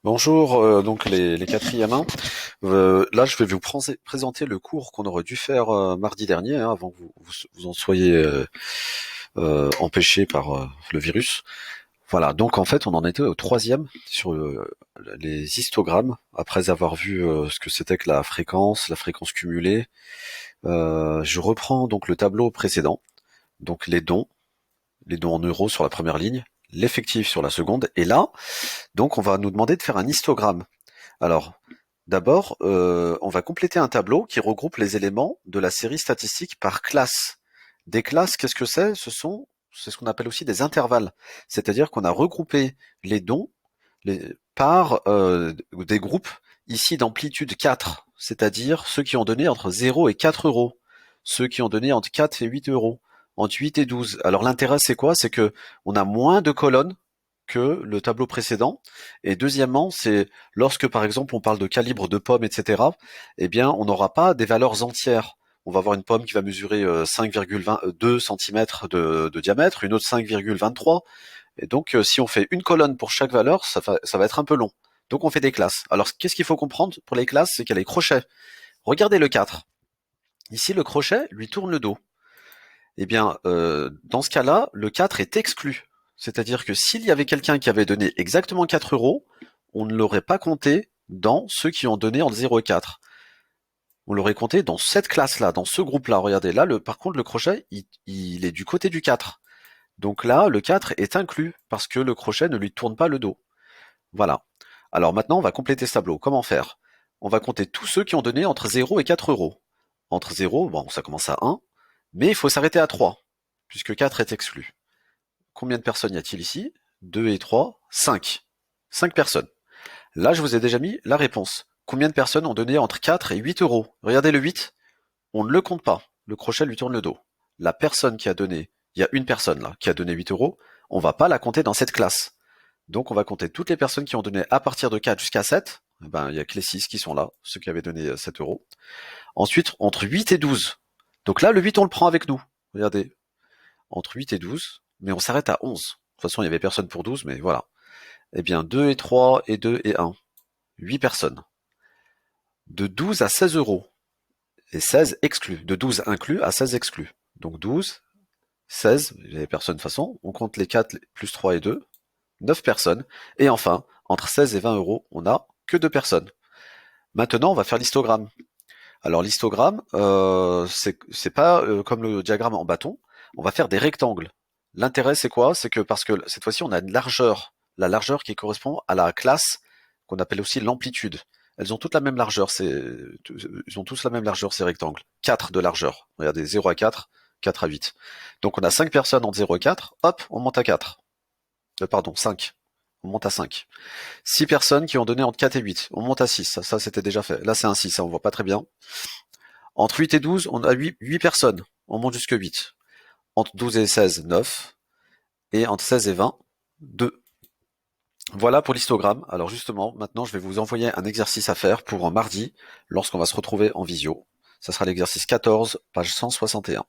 Bonjour, donc les quatrièmes 1. Là, je vais vous présenter le cours qu'on aurait dû faire mardi dernier, hein, avant que vous en soyez empêché par le virus. Voilà, donc en fait, on en était au troisième sur les histogrammes, après avoir vu ce que c'était que la fréquence cumulée. Je reprends donc le tableau précédent, donc les dons en euros sur la première ligne, l'effectif sur la seconde, et là, donc on va nous demander de faire un histogramme. Alors, d'abord, on va compléter un tableau qui regroupe les éléments de la série statistique par classe. Des classes, qu'est-ce que c'est? C'est ce qu'on appelle aussi des intervalles. C'est-à-dire qu'on a regroupé les dons par des groupes ici d'amplitude 4, c'est-à-dire ceux qui ont donné entre 0 et 4 euros, ceux qui ont donné entre 4 et 8 euros, entre 8 et 12. Alors l'intérêt c'est quoi? C'est que on a moins de colonnes que le tableau précédent. Et deuxièmement, c'est lorsque par exemple on parle de calibre de pomme, etc., eh bien on n'aura pas des valeurs entières. On va avoir une pomme qui va mesurer 5,2 cm de diamètre, une autre 5,23. Et donc si on fait une colonne pour chaque valeur, ça va être un peu long. Donc on fait des classes. Alors qu'est-ce qu'il faut comprendre pour les classes? C'est qu'il y a les crochets. Regardez le 4. Ici, le crochet lui tourne le dos. Eh bien, dans ce cas-là, le 4 est exclu. C'est-à-dire que s'il y avait quelqu'un qui avait donné exactement 4 euros, on ne l'aurait pas compté dans ceux qui ont donné entre 0 et 4. On l'aurait compté dans cette classe-là, dans ce groupe-là. Regardez, là, par contre, le crochet, il est du côté du 4. Donc là, le 4 est inclus parce que le crochet ne lui tourne pas le dos. Voilà. Alors maintenant, on va compléter ce tableau. Comment faire? On va compter tous ceux qui ont donné entre 0 et 4 euros. Entre 0, bon, ça commence à 1, mais il faut s'arrêter à 3, puisque 4 est exclu. Combien de personnes y a-t-il ici? 2 et 3, 5. 5 personnes. Là, je vous ai déjà mis la réponse. Combien de personnes ont donné entre 4 et 8 euros? Regardez le 8, on ne le compte pas. Le crochet lui tourne le dos. La personne qui a donné, il y a une personne là, qui a donné 8 euros, on va pas la compter dans cette classe. Donc on va compter toutes les personnes qui ont donné à partir de 4 jusqu'à 7. Ben, il y a que les 6 qui sont là, ceux qui avaient donné 7 euros. Ensuite, entre 8 et 12. Donc là, le 8, on le prend avec nous. Regardez, entre 8 et 12, mais on s'arrête à 11. De toute façon, il n'y avait personne pour 12, mais voilà. Eh bien, 2 et 3 et 2 et 1. 8 personnes. De 12 à 16 euros. Et 16 exclus. De 12 inclus à 16 exclus. Donc 12, 16, il n'y avait personne de toute façon. On compte les 4 plus 3 et 2. 9 personnes. Et enfin, entre 16 et 20 euros, on n'a que 2 personnes. Maintenant, on va faire l'histogramme. Alors l'histogramme, c'est pas comme le diagramme en bâton. On va faire des rectangles. L'intérêt, c'est quoi? C'est que parce que cette fois-ci, on a une largeur, la largeur qui correspond à la classe qu'on appelle aussi l'amplitude. Elles ont toutes la même largeur. Ils ont tous la même largeur ces rectangles. 4 de largeur. Regardez, 0 à 4, 4 à 8. Donc on a 5 personnes entre 0 et 4. Hop, on monte à 4. Pardon, 5. On monte à 5. 6 personnes qui ont donné entre 4 et 8. On monte à 6. Ça c'était déjà fait. Là, c'est un 6, ça, on voit pas très bien. Entre 8 et 12, on a 8 personnes. On monte jusque 8. Entre 12 et 16, 9. Et entre 16 et 20, 2. Voilà pour l'histogramme. Alors justement, maintenant, je vais vous envoyer un exercice à faire pour un mardi, lorsqu'on va se retrouver en visio. Ça sera l'exercice 14, page 161.